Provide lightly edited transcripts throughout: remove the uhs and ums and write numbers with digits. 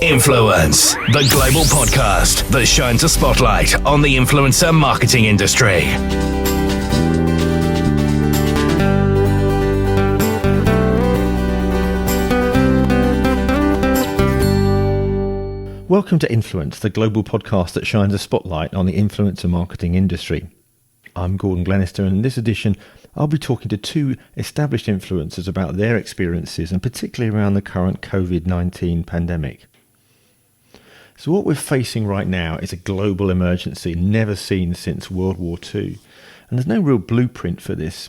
Influence, the global podcast that shines a spotlight on the influencer marketing industry. Welcome to Influence, the global podcast that shines a spotlight on the influencer marketing industry. I'm Gordon Glenister, and in this edition, I'll be talking to two established influencers about their experiences, and particularly around the current COVID-19 pandemic. So what we're facing right now is a global emergency never seen since World War II, and there's no real blueprint for this.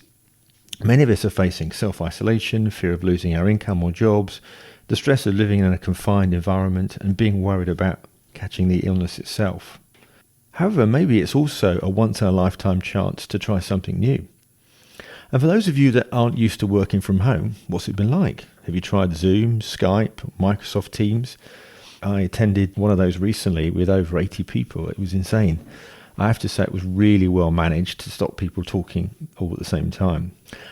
Many of us are facing self-isolation, fear of losing our income or jobs, the stress of living in a confined environment, and being worried about catching the illness itself. However, maybe it's also a once-in-a-lifetime chance to try something new. And for those of you that aren't used to working from home, what's it been like? Have you tried Zoom, Skype, Microsoft Teams? I attended one of those recently with over 80 people. It was insane. I have to say it was really well managed to stop people talking all at the same time.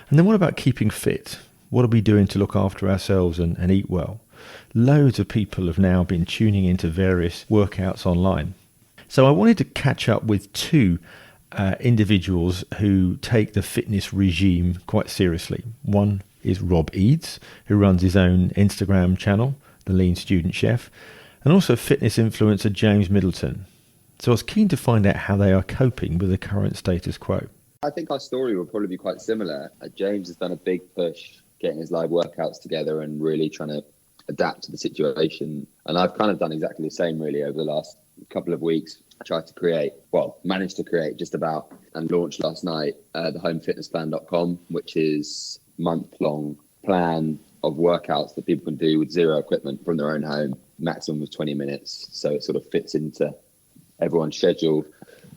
And then what about keeping fit? What are we doing to look after ourselves and eat well? Loads of people have now been tuning into various workouts online. So I wanted to catch up with two individuals who take the fitness regime quite seriously. One is Rob Eades, who runs his own Instagram channel, The Lean Student Chef, and also fitness influencer James Middleton. So I was keen to find out how they are coping with the current status quo. I think our story will probably be quite similar. James has done a big push getting his live workouts together and really trying to adapt to the situation. And I've kind of done exactly the same really over the last couple of weeks. I managed to create just about and launched last night thehomefitnessplan.com, which is a month-long plan of workouts that people can do with zero equipment from their own home, maximum of 20 minutes. So it sort of fits into everyone's schedule.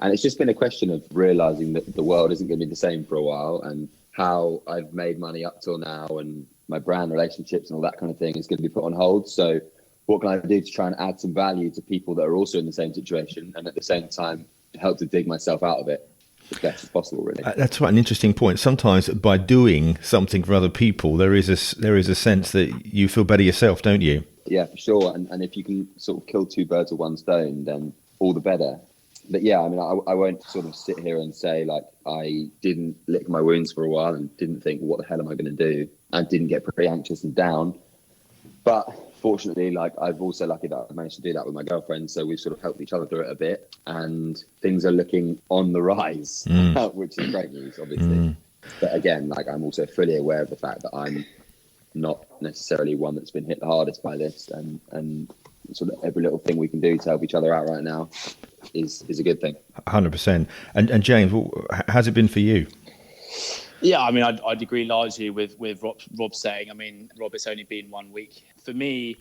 And it's just been a question of realizing that the world isn't going to be the same for a while, and how I've made money up till now and my brand relationships and all that kind of thing is going to be put on hold. So what can I do to try and add some value to people that are also in the same situation, and at the same time help to dig myself out of it as best as possible, really? That's quite an interesting point. Sometimes by doing something for other people, there is a sense that you feel better yourself, don't you? Yeah, for sure. And if you can sort of kill two birds with one stone, then all the better. But yeah, I mean, I won't sort of sit here and say like I didn't lick my wounds for a while and didn't think, what the hell am I going to do? And didn't get pretty anxious and down. But fortunately, like I've also lucky that I managed to do that with my girlfriend. So we've sort of helped each other through it a bit, and things are looking on the rise, which is great news, obviously. But again, like I'm also fully aware of the fact that I'm not necessarily one that's been hit the hardest by this, and sort of every little thing we can do to help each other out right now is a good thing. 100%. And James, how's it been for you? Yeah, I mean, I'd agree largely with Rob saying. I mean, Rob, it's only been 1 week. For me,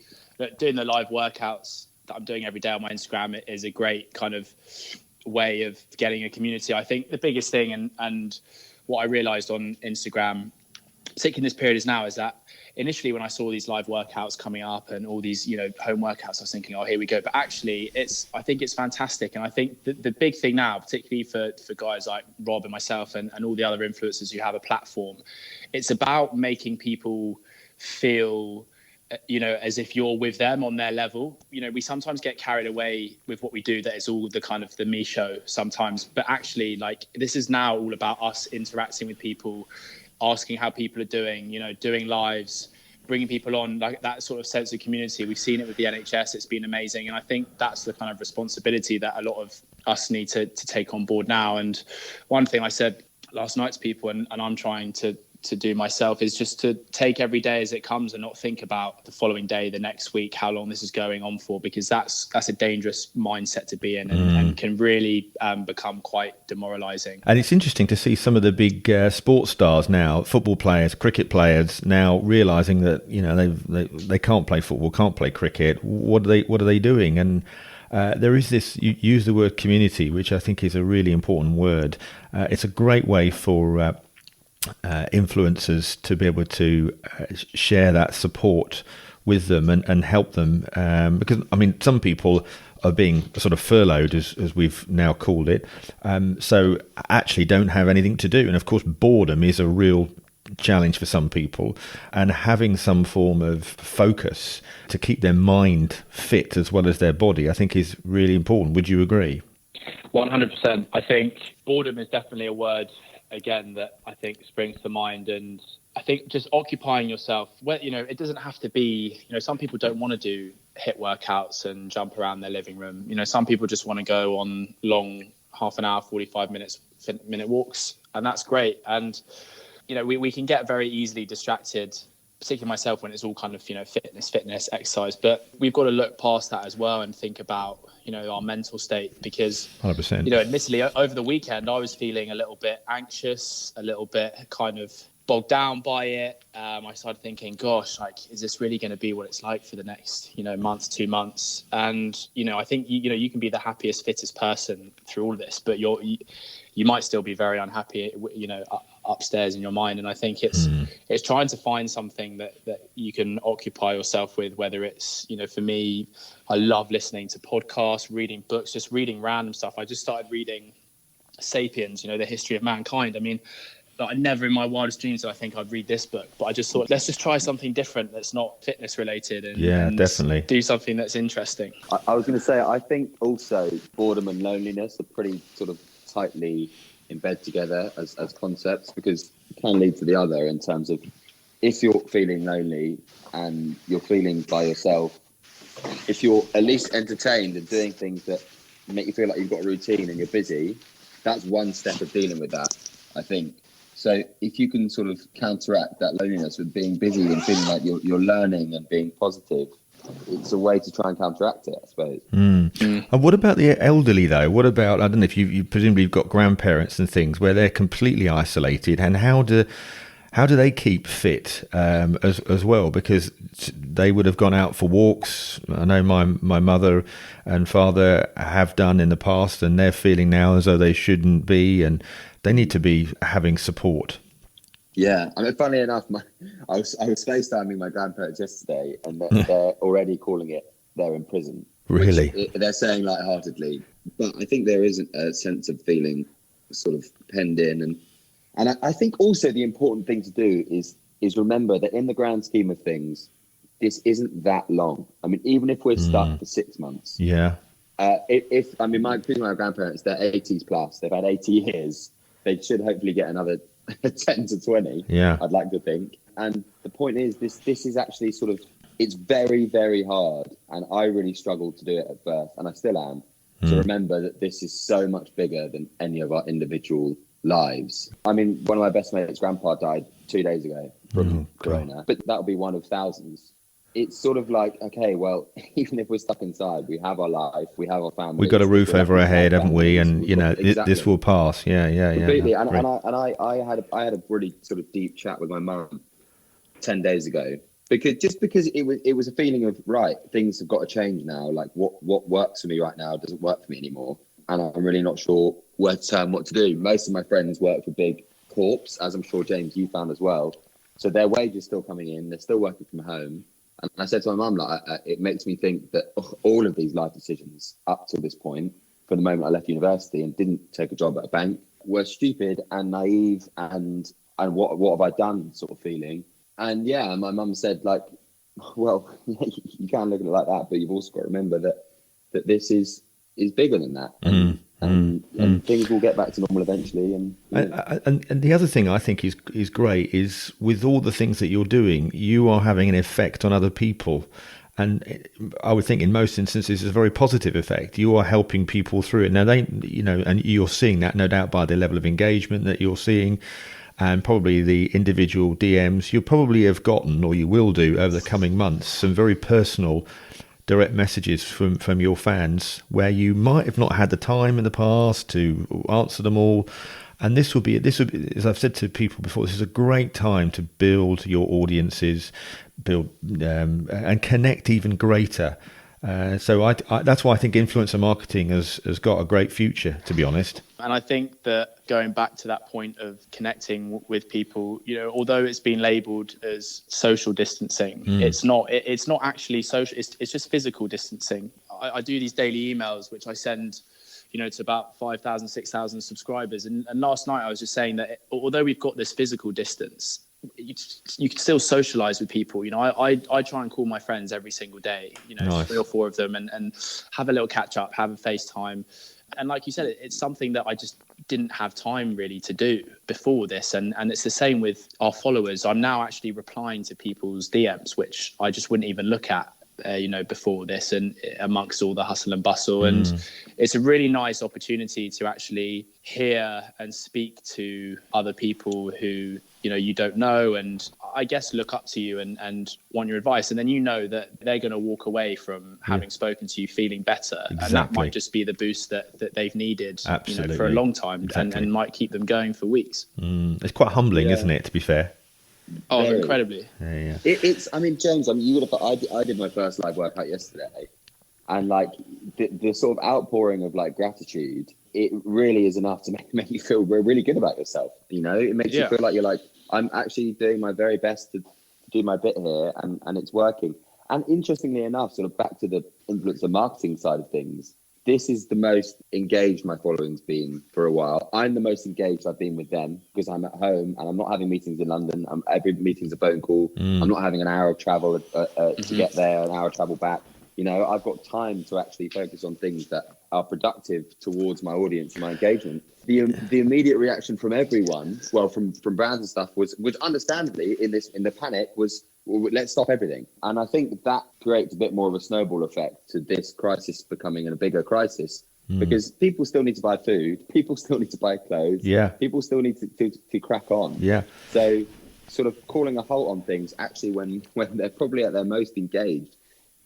doing the live workouts that I'm doing every day on my Instagram is a great kind of way of getting a community. I think the biggest thing and what I realized on Instagram, particularly in this period is that initially when I saw these live workouts coming up and all these, home workouts, I was thinking, oh, here we go. But actually, I think it's fantastic. And I think the big thing now, particularly for guys like Rob and myself and all the other influencers who have a platform, it's about making people feel, as if you're with them on their level. We sometimes get carried away with what we do, that it's all the kind of the me show sometimes. But actually, like, this is now all about us interacting with people, asking how people are doing, doing lives, bringing people on, like that sort of sense of community. We've seen it with the NHS. It's been amazing. And I think that's the kind of responsibility that a lot of us need to take on board now. And one thing I said last night to people, and I'm trying to do myself, is just to take every day as it comes and not think about the following day, the next week, how long this is going on for, because that's a dangerous mindset to be in and can really become quite demoralizing. And it's interesting to see some of the big sports stars now, football players, cricket players, now realizing that they can't play football, can't play cricket. What are they doing? And there is this, you use the word community, which I think is a really important word. It's a great way for influencers to be able to share that support with them and help them, because I mean some people are being sort of furloughed, as we've now called it, so actually don't have anything to do, and of course boredom is a real challenge for some people, and having some form of focus to keep their mind fit as well as their body, I think is really important. Would you agree? 100%. I think boredom is definitely a word, again, that I think springs to mind. And I think just occupying yourself, it doesn't have to be, some people don't want to do HIIT workouts and jump around their living room. Some people just want to go on long half an hour, 45 minute walks, and that's great. And, we can get very easily distracted, particularly myself, when it's all kind of, fitness, exercise. But we've got to look past that as well and think about, our mental state, because, 100%. Admittedly, over the weekend, I was feeling a little bit anxious, a little bit kind of bogged down by it. I started thinking, gosh, is this really going to be what it's like for the next, month, 2 months? And, I think, you can be the happiest, fittest person through all of this, but you might still be very unhappy, upstairs in your mind. And I think it's trying to find something that you can occupy yourself with, whether it's, for me, I love listening to podcasts, reading books, just reading random stuff. I just started reading Sapiens, the history of mankind. I mean, I never in my wildest dreams did I think I'd read this book, but I just thought, let's just try something different that's not fitness related and definitely do something that's interesting. I was going to say, I think also boredom and loneliness are pretty sort of tightly in bed together as concepts, because it can lead to the other, in terms of if you're feeling lonely and you're feeling by yourself, if you're at least entertained and doing things that make you feel like you've got a routine and you're busy, that's one step of dealing with that, I think. So if you can sort of counteract that loneliness with being busy and feeling like you're learning and being positive, it's a way to try and counteract it, I suppose. And what about the elderly, though? What about, I don't know if you presumably you've got grandparents and things where they're completely isolated, and how do they keep fit as well? Because they would have gone out for walks. I know my mother and father have done in the past, and they're feeling now as though they shouldn't be, and they need to be having support. Yeah, I mean, funnily enough, I was FaceTiming my grandparents yesterday, and they're already calling it they're in prison. Really? They're saying lightheartedly, but I think there is a sense of feeling sort of penned in, and I think also the important thing to do is remember that in the grand scheme of things, this isn't that long. I mean, even if we're stuck for 6 months, my grandparents, they're 80s plus, they've had 80 years, they should hopefully get another 10 to 20. Yeah, I'd like to think. And the point is, this is actually sort of, it's very, very hard, and I really struggled to do it at birth, and I still am, to remember that this is so much bigger than any of our individual lives. I mean, one of my best mates' grandpa died 2 days ago from corona, but that'll be one of thousands. It's sort of like, okay, well, even if we're stuck inside, we have our life, we have our family. We've got a roof over our head, haven't we? And exactly. This will pass. Yeah, completely. And I had a really sort of deep chat with my mum 10 days ago, because it was a feeling of, right, things have got to change now. Like what works for me right now doesn't work for me anymore, and I'm really not sure where to turn, what to do. Most of my friends work for big corps, as I'm sure James you found as well. So their wage is still coming in. They're still working from home. And I said to my mum, it makes me think that all of these life decisions up to this point, from the moment I left university and didn't take a job at a bank, were stupid and naive and what have I done sort of feeling. And yeah, my mum said, well, you can look at it like that, but you've also got to remember that this is bigger than that. And things will get back to normal eventually. And the other thing I think is great is, with all the things that you're doing, you are having an effect on other people. And I would think in most instances it's a very positive effect. You are helping people through it. Now and you're seeing that, no doubt, by the level of engagement that you're seeing, and probably the individual DMs you probably have gotten, or you will do over the coming months, some very personal direct messages from your fans where you might have not had the time in the past to answer them all. And this would be, as I've said to people before, this is a great time to build your audiences, and connect even greater. So I that's why I think influencer marketing has got a great future, to be honest. And I think that going back to that point of connecting with people, although it's been labelled as social distancing, it's not actually social. It's just physical distancing. I do these daily emails, which I send, to about 5,000, 6,000 subscribers. And last night I was just saying that although we've got this physical distance, you can still socialize with people. You know, I try and call my friends every single day, you know, Nice. 3 or 4 of them, and have a little catch up, have a FaceTime. And like you said, it's something that I just didn't have time really to do before this. And it's the same with our followers. I'm now actually replying to people's DMs, which I just wouldn't even look at, you know, before this, and amongst all the hustle and bustle. And it's a really nice opportunity to actually hear and speak to other people who, you know, you don't know, and I guess look up to you and want your advice. And then you know that they're going to walk away from having spoken to you feeling better. Exactly. And that might just be the boost that they've needed, you know, for a long time. Exactly. And might keep them going for weeks. It's quite humbling, isn't it, to be fair? Oh, Very. incredibly. Yeah. It's. I mean, James. I mean, you would have. I did my first live workout yesterday, and like the sort of outpouring of like gratitude, it really is enough to make you feel really good about yourself. You know, it makes you feel like you're like, I'm actually doing my very best to do my bit here, and it's working. And interestingly enough, sort of back to the influencer marketing side of things, this is the most engaged my following's been for a while. I'm the most engaged I've been with them because I'm at home and I'm not having meetings in London. Every meeting's a phone call. I'm not having an hour of travel to get there, an hour of travel back. You know, I've got time to actually focus on things that are productive towards my audience and my engagement. The immediate reaction from everyone, well, from brands and stuff, was understandably in the panic was, well, let's stop everything. And I think that creates a bit more of a snowball effect to this crisis becoming a bigger crisis, because people still need to buy food, people still need to buy clothes, people still need to crack on. So sort of calling a halt on things actually when they're probably at their most engaged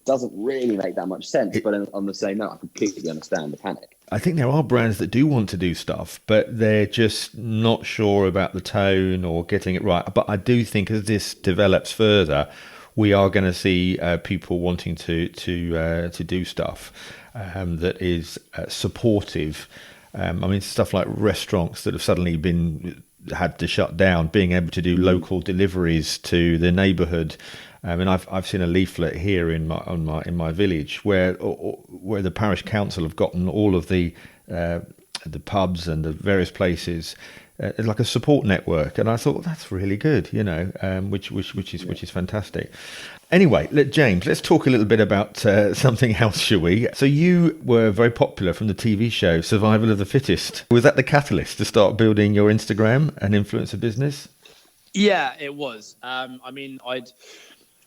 doesn't really make that much sense. But on the same note, I completely understand the panic. I think there are brands that do want to do stuff, but they're just not sure about the tone or getting it right. But I do think as this develops further, we are going to see people wanting to do stuff that is supportive. I mean, stuff like restaurants that have suddenly had to shut down, being able to do local deliveries to the neighbourhood. And I've seen a leaflet here in my village where the parish council have gotten all of the pubs and the various places like a support network, and I thought, well, that's really good, you know, which is fantastic. Anyway, James, let's talk a little bit about something else, shall we? So you were very popular from the TV show Survival of the Fittest. Was that the catalyst to start building your Instagram and influencer business? Yeah, it was. I mean,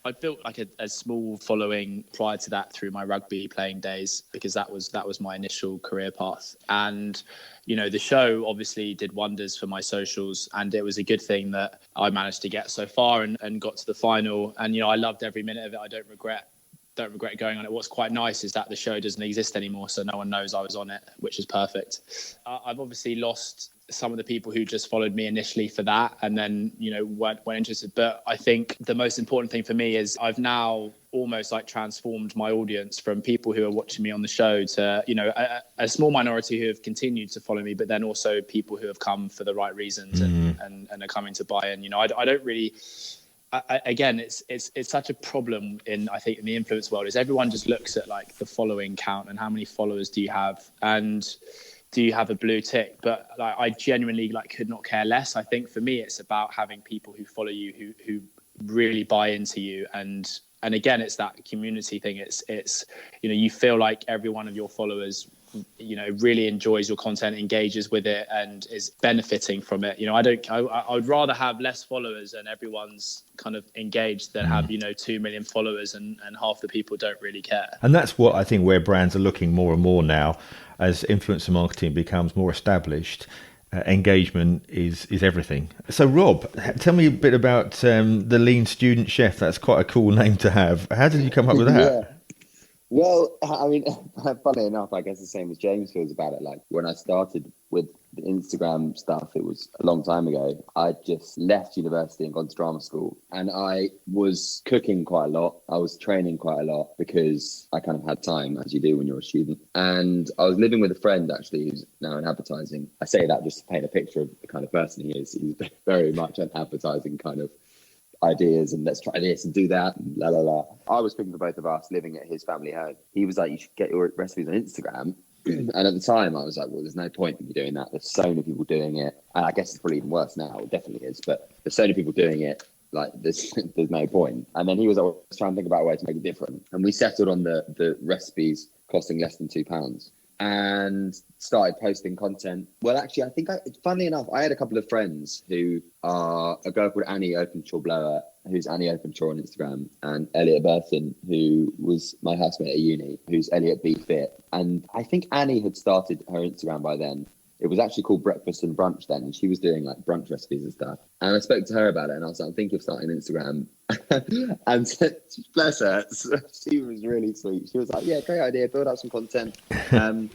I built like a small following prior to that through my rugby playing days, because that was my initial career path. And, you know, the show obviously did wonders for my socials, and it was a good thing that I managed to get so far and got to the final. And, you know, I loved every minute of it. I don't regret going on it. What's quite nice is that the show doesn't exist anymore, so no one knows I was on it, which is perfect. I've obviously lost some of the people who just followed me initially for that and then, you know, weren't interested. But I think the most important thing for me is I've now almost like transformed my audience from people who are watching me on the show to, you know, a small minority who have continued to follow me, but then also people who have come for the right reasons and are coming to buy in. You know, I don't really... again, it's such a problem I think in the influence world is everyone just looks at like the following count and how many followers do you have and do you have a blue tick? But like, I genuinely like could not care less. I think for me, it's about having people who follow you, who really buy into you. And again, it's that community thing. It's, you know, you feel like every one of your followers, you know, really enjoys your content, engages with it and is benefiting from it. You know, I would rather have less followers and everyone's kind of engaged than have, you know, 2 million followers and half the people don't really care. And that's what I think where brands are looking more and more now as influencer marketing becomes more established. Engagement is everything. So Rob, tell me a bit about the Lean Student Chef. That's quite a cool name to have. How did you come up with that? Yeah. Well, I mean, funny enough, I guess the same as James feels about it. Like when I started with the Instagram stuff, it was a long time ago. I just left university and gone to drama school, and I was cooking quite a lot. I was training quite a lot because I kind of had time, as you do when you're a student. And I was living with a friend actually who's now in advertising. I say that just to paint a picture of the kind of person he is. He's very much an advertising kind of ideas and let's try this and do that and la la la. I was cooking for both of us living at his family home. He was like, you should get your recipes on Instagram And at the time, I was like, well, there's no point in me doing that. There's so many people doing it. And I guess it's probably even worse now. It definitely is. But there's so many people doing it. Like, there's no point. And then he was like, well, let's try and think about a way to make it different. And we settled on the recipes costing less than £2 and started posting content. Well, actually, I think, funnily enough, I had a couple of friends who are a girl called Annie Openshaw Blower, who's Annie Openshaw on Instagram, and Elliot Burton, who was my housemate at uni, who's Elliot B Fit. And I think Annie had started her Instagram by then. It was actually called Breakfast and Brunch then, and she was doing like brunch recipes and stuff. And I spoke to her about it, and I was like, I'm thinking of starting an Instagram. And bless her, she was really sweet. She was like, yeah, great idea, build up some content. And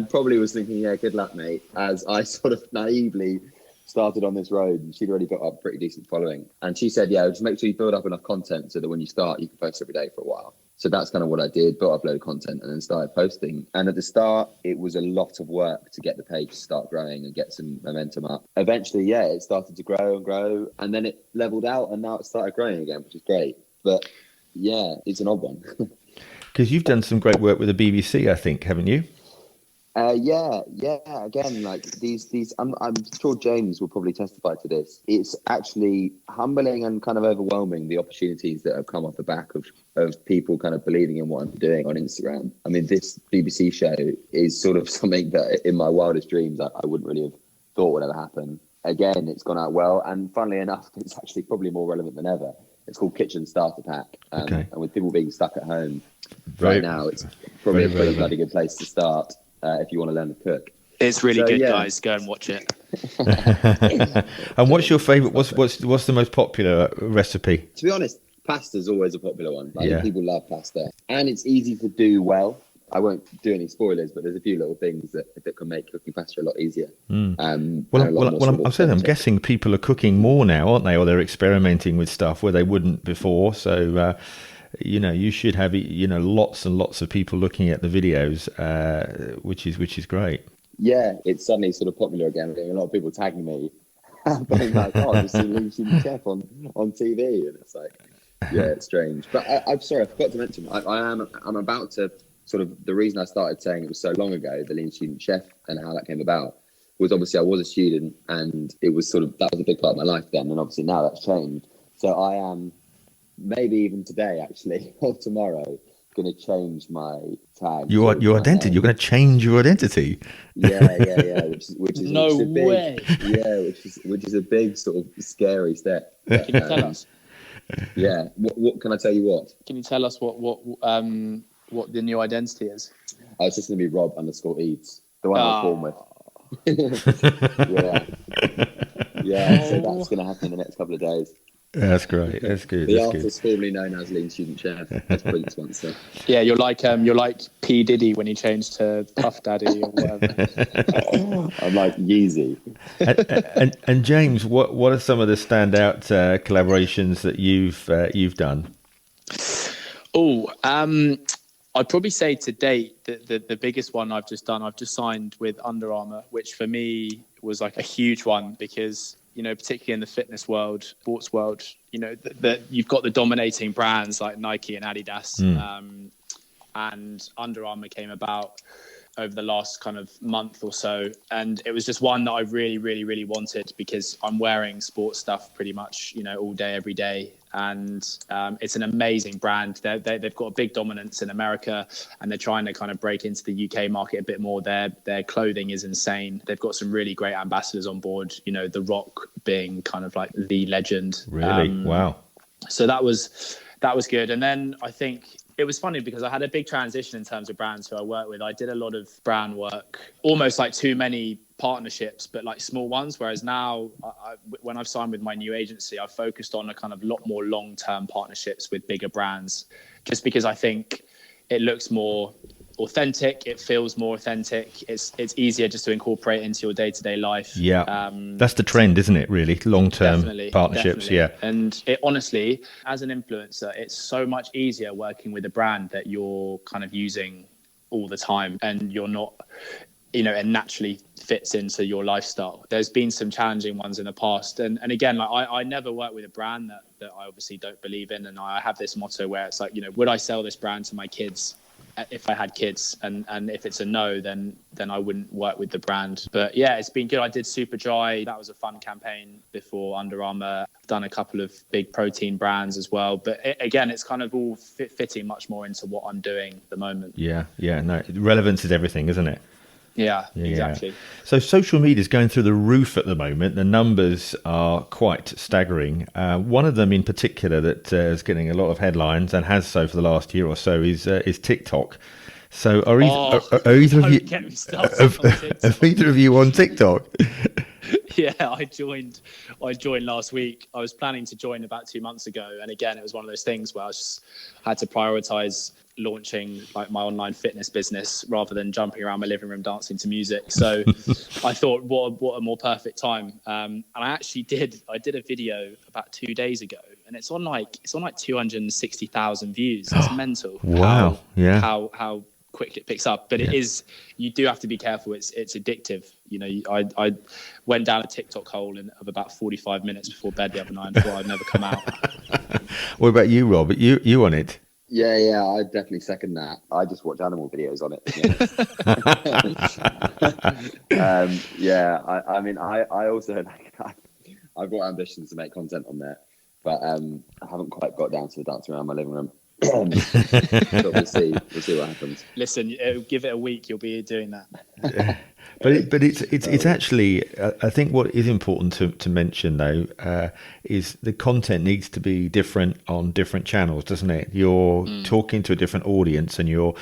probably was thinking, yeah, good luck, mate, as I sort of naively started on this road, and she'd already built up a pretty decent following. And she said, yeah, just make sure you build up enough content so that when you start, you can post every day for a while. So that's kind of what I did, built up a load of content and then started posting. And at the start, it was a lot of work to get the page to start growing and get some momentum up. Eventually, yeah, it started to grow and grow, and then it leveled out, and now it started growing again, which is great. But yeah, it's an odd one. Because you've done some great work with the BBC, I think, haven't you? Yeah. Again, like these, I'm sure James will probably testify to this. It's actually humbling and kind of overwhelming, the opportunities that have come off the back of people kind of believing in what I'm doing on Instagram. I mean, this BBC show is sort of something that in my wildest dreams, I wouldn't really have thought would ever happen. Again, it's gone out well. And funnily enough, it's actually probably more relevant than ever. It's called Kitchen Starter Pack. And with people being stuck at home right now, it's probably a pretty bloody good place to start. If you want to learn to cook. It's really good, guys. Go and watch it. And what's your favourite? What's the most popular recipe? To be honest, pasta's always a popular one. People love pasta, and it's easy to do well. I won't do any spoilers, but there's a few little things that can make cooking pasta a lot easier. I'm guessing people are cooking more now, aren't they? Or they're experimenting with stuff where they wouldn't before. So. You should have lots and lots of people looking at the videos, which is great. Yeah, it's suddenly sort of popular again. A lot of people tagging me, being like, "Oh, I've seen the chef on TV," and it's like, yeah, it's strange. But I'm sorry, I forgot to mention. I'm about to sort of, the reason I started saying it was so long ago, the Lean Student Chef, and how that came about was obviously I was a student, and it was sort of, that was a big part of my life then, and obviously now that's changed. So I am. Maybe even today, actually, or tomorrow, going to change my tag. Your identity. You're going to change your identity. Yeah. Which is no a big, way. Yeah, which is a big sort of scary step. Can you tell us? Yeah. What can I tell you? What? Can you tell us what the new identity is? Oh, it's just going to be Rob _Eades, the one I was born with. Yeah. So that's going to happen in the next couple of days. That's great. That's good. The artist formerly known as Lean Student Chef. That's Prince once. So. Yeah, you're like P Diddy when he changed to Puff Daddy or whatever. I'm like Yeezy. And James, what are some of the standout collaborations that you've done? I'd probably say to date the biggest one I've just signed with Under Armour, which for me was like a huge one because, particularly in the fitness world, sports world, you've got the dominating brands like Nike and Adidas, and Under Armour came about over the last kind of month or so, and it was just one that I really, really, really wanted because I'm wearing sports stuff pretty much, all day, every day, and it's an amazing brand. They've got a big dominance in America, and they're trying to kind of break into the UK market a bit more. Their clothing is insane. They've got some really great ambassadors on board. The Rock being kind of like the legend. Really, wow. So that was good, and then I think. It was funny because I had a big transition in terms of brands who I work with. I did a lot of brand work, almost like too many partnerships, but like small ones. Whereas now, when I've signed with my new agency, I've focused on a kind of lot more long-term partnerships with bigger brands, just because I think it looks more authentic. It feels more authentic. It's easier just to incorporate into your day-to-day life. Yeah, that's the trend, isn't it? Really, long-term partnerships. Definitely. Yeah, and it honestly, as an influencer, it's so much easier working with a brand that you're kind of using all the time, and you're not, it naturally fits into your lifestyle. There's been some challenging ones in the past, and again, like I never work with a brand that I obviously don't believe in, and I have this motto where it's like, would I sell this brand to my kids? if I had kids, and if it's a no, then I wouldn't work with the brand. But yeah, it's been good. I did Super Dry. That was a fun campaign before Under Armour. I've done a couple of big protein brands as well. But again, it's kind of all fitting much more into what I'm doing at the moment. Yeah. No, relevance is everything, isn't it? Yeah, exactly. So social media is going through the roof at the moment. The numbers are quite staggering. One of them in particular that is getting a lot of headlines and has so for the last year or so is TikTok. So are either of you are either of you on TikTok? Yeah, I joined last week. I was planning to join about 2 months ago, and again, it was one of those things where I just had to prioritize launching like my online fitness business rather than jumping around my living room dancing to music. So I thought, what a more perfect time. And I did a video about 2 days ago, and it's on like 260,000 views. It's mental. Wow. How quick it picks up, but it is, you do have to be careful. It's addictive. You know, I went down a TikTok hole of about 45 minutes before bed the other night and thought I'd never come out. What about you, Rob? You on it? Yeah, I definitely second that. I just watch animal videos on it. I mean, I also I've got ambitions to make content on there, but I haven't quite got down to the dancing around my living room. But we'll see what happens. Listen, give it a week, you'll be doing that. But it's actually, I think what is important to mention though is the content needs to be different on different channels, doesn't it? You're talking to a different audience, and you're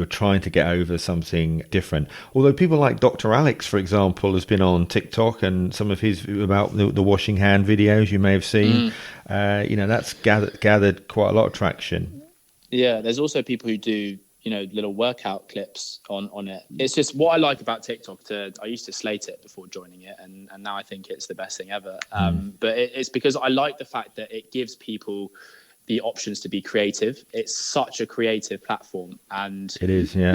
trying to get over something different. Although people like Dr. Alex, for example, has been on TikTok, and some of his about the washing hand videos you may have seen, that's gathered quite a lot of traction. Yeah, there's also people who do little workout clips on it. It's just what I like about TikTok. I used to slate it before joining it, and now I think it's the best thing ever. But it's because I like the fact that it gives people the options to be creative. It's such a creative platform, and it is. Yeah.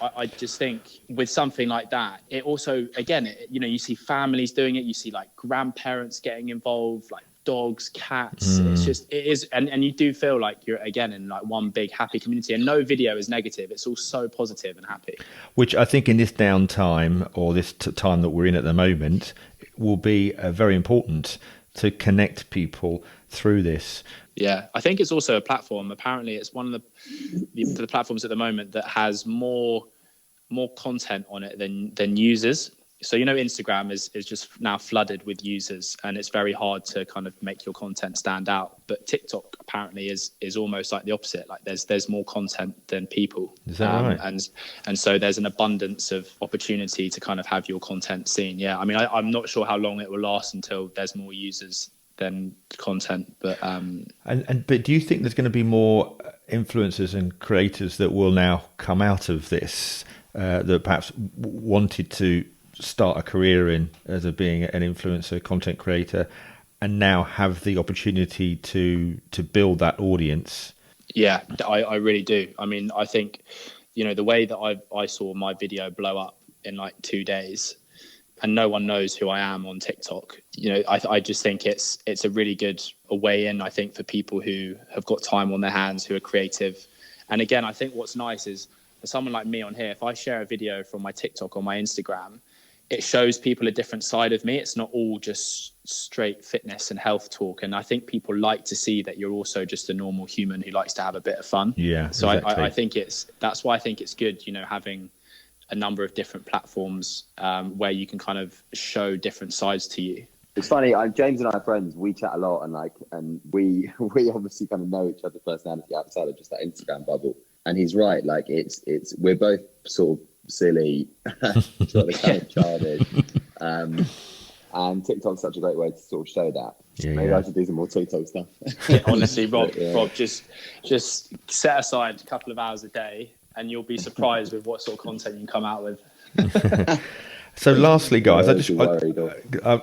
I just think with something like that, it also, again, you see families doing it. You see like grandparents getting involved, like dogs, cats. It is, and you do feel like you're again in like one big happy community, and no video is negative. It's all so positive and happy. Which I think in this downtime, or this time that we're in at the moment, will be very important to connect people through this. Yeah, I think it's also a platform. Apparently, it's one of the platforms at the moment that has more content on it than users. So, Instagram is just now flooded with users, and it's very hard to kind of make your content stand out. But TikTok apparently is almost like the opposite. Like there's more content than people. Is that right? And so there's an abundance of opportunity to kind of have your content seen. Yeah, I mean, I'm not sure how long it will last until there's more users than content. But but do you think there's going to be more influencers and creators that will now come out of this that perhaps wanted to start a career in as being an influencer, content creator, and now have the opportunity to build that audience? Yeah, I really do. I mean, I think, the way that I saw my video blow up in like 2 days, and no one knows who I am on TikTok. I just think it's a really good way in, I think, for people who have got time on their hands, who are creative. And again, I think what's nice is for someone like me on here, if I share a video from my TikTok or my Instagram, it shows people a different side of me. It's not all just straight fitness and health talk. And I think people like to see that you're also just a normal human who likes to have a bit of fun. Yeah. So exactly. I think that's why I think it's good, having a number of different platforms where you can kind of show different sides to you. It's funny. James and I are friends. We chat a lot, and we obviously kind of know each other's personality outside of just that Instagram bubble. And he's right. Like it's we're both sort of silly, sort of kind of childish, and TikTok's such a great way to sort of show that. Maybe I should do some more TikTok stuff. Honestly, Rob, just set aside a couple of hours a day, and you'll be surprised with what sort of content you can come out with. So lastly, guys, I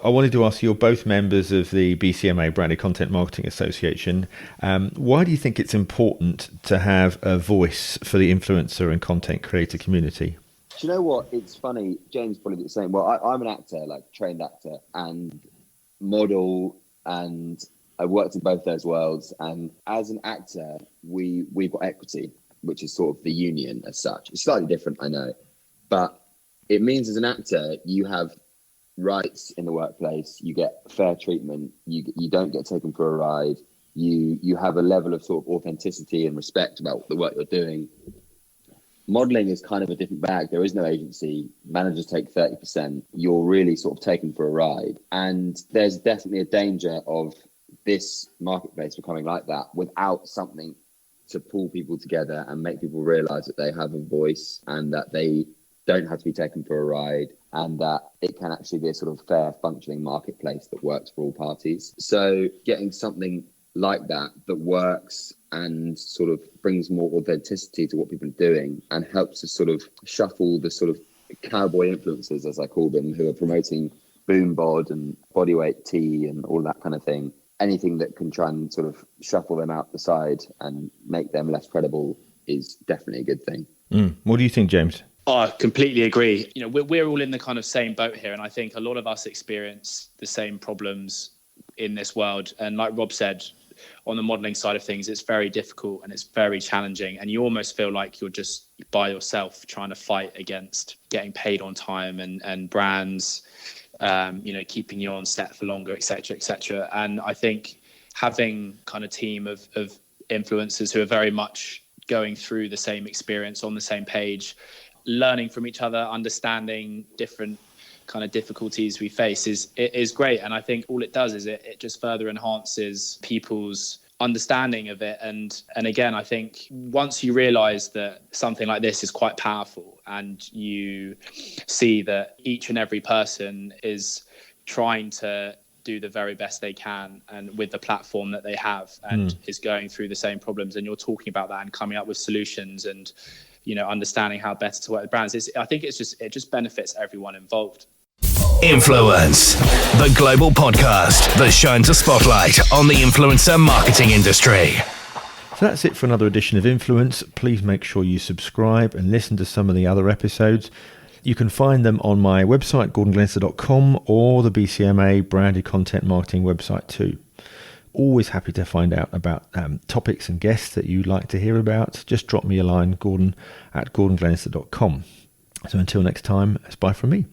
wanted to ask you, you're both members of the BCMA, Branded Content Marketing Association. Why do you think it's important to have a voice for the influencer and content creator community? Do you know what? It's funny. James probably did the same. Well, I'm an actor, like trained actor and model, and I worked in both those worlds. And as an actor, we've got equity. which is sort of the union as such. It's slightly different, I know, but it means as an actor, you have rights in the workplace, you get fair treatment, you don't get taken for a ride, you have a level of sort of authenticity and respect about the work you're doing. Modeling is kind of a different bag. There is no agency. Managers take 30%. You're really sort of taken for a ride. And there's definitely a danger of this marketplace becoming like that without something to pull people together and make people realize that they have a voice and that they don't have to be taken for a ride, and that it can actually be a sort of fair functioning marketplace that works for all parties. So getting something like that works and sort of brings more authenticity to what people are doing and helps to sort of shuffle the sort of cowboy influencers, as I call them, who are promoting boom bod and bodyweight tea and all that kind of thing. Anything that can try and sort of shuffle them out the side and make them less credible is definitely a good thing. What do you think, James? I completely agree. You know, we're all in the kind of same boat here, and I think a lot of us experience the same problems in this world. And like Rob said, on the modelling side of things, it's very difficult and it's very challenging, and you almost feel like you're just by yourself trying to fight against getting paid on time and brands, keeping you on set for longer, etc., etc. And I think having kind of team of influencers who are very much going through the same experience on the same page, learning from each other, understanding different kind of difficulties we face is great. And I think all it does is it just further enhances people's understanding of it. And again, I think once you realize that something like this is quite powerful and you see that each and every person is trying to do the very best they can and with the platform that they have and is going through the same problems, and you're talking about that and coming up with solutions and understanding how better to work with brands, I think it just benefits everyone involved. Influence, the global podcast that shines a spotlight on the influencer marketing industry. So that's it for another edition of Influence. Please make sure you subscribe and listen to some of the other episodes. You can find them on my website, gordonglenister.com, or the BCMA branded content marketing website too. Always happy to find out about topics and guests that you'd like to hear about. Just drop me a line, gordon@gordonglenister.com. So until next time, it's bye from me.